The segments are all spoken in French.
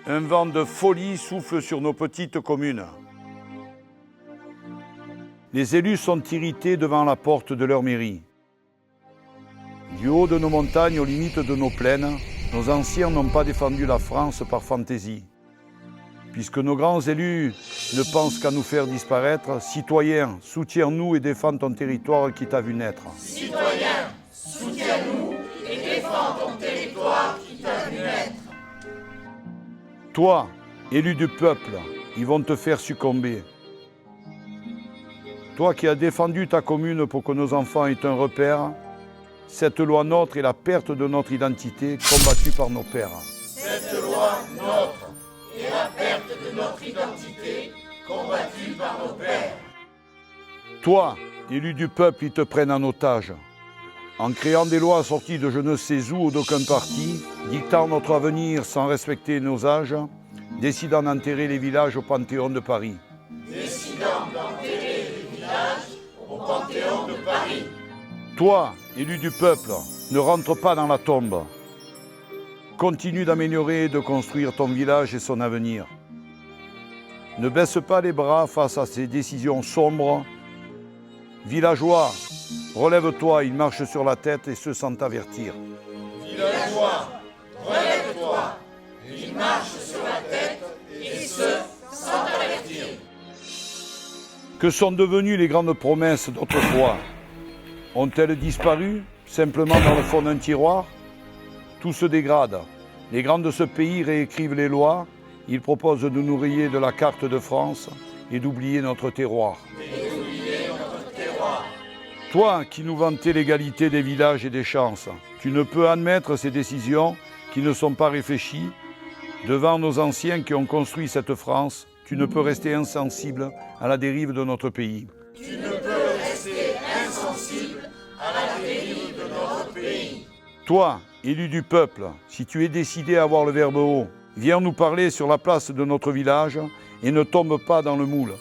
Un vent de folie souffle sur nos petites communes. Les élus sont irrités devant la porte de leur mairie. Du haut de nos montagnes, aux limites de nos plaines, nos anciens n'ont pas défendu la France par fantaisie. Puisque nos grands élus ne pensent qu'à nous faire disparaître, citoyens, soutiens-nous et défends ton territoire qui t'a vu naître. Citoyens, soutiens-nous et défends ton territoire qui t'a vu naître. Toi, élu du peuple, ils vont te faire succomber. Toi qui as défendu ta commune pour que nos enfants aient un repère, cette loi nôtre est la perte de notre identité combattue par nos pères. Cette loi nôtre est la perte de notre identité combattue par nos pères. Toi, élu du peuple, ils te prennent en otage. En créant des lois sorties de je ne sais où ou d'aucun parti, dictant notre avenir sans respecter nos âges, décidant d'enterrer les villages au Panthéon de Paris. Décidant d'enterrer les villages au Panthéon de Paris. Toi, élu du peuple, ne rentre pas dans la tombe. Continue d'améliorer et de construire ton village et son avenir. Ne baisse pas les bras face à ces décisions sombres. Villageois, relève-toi, ils marchent sur la tête et se sentent avertir. Villageois, relève-toi, ils marchent sur la tête et se sentent avertir. Que sont devenues les grandes promesses d'autrefois? Ont-elles disparu, simplement dans le fond d'un tiroir? Tout se dégrade. Les grands de ce pays réécrivent les lois. Ils proposent de nous rayer de la carte de France et d'oublier notre terroir. Toi qui nous vantais l'égalité des villages et des chances, tu ne peux admettre ces décisions qui ne sont pas réfléchies. Devant nos anciens qui ont construit cette France, tu ne peux rester insensible à la dérive de notre pays. Tu ne peux rester insensible à la dérive de notre pays. Toi, élu du peuple, si tu es décidé à avoir le verbe haut, viens nous parler sur la place de notre village et ne tombe pas dans le moule.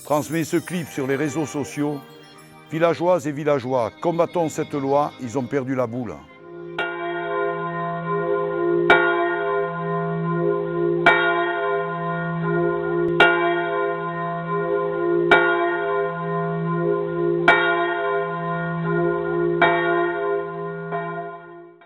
Transmets ce clip sur les réseaux sociaux. Villageoises et villageois, combattons cette loi, ils ont perdu la boule.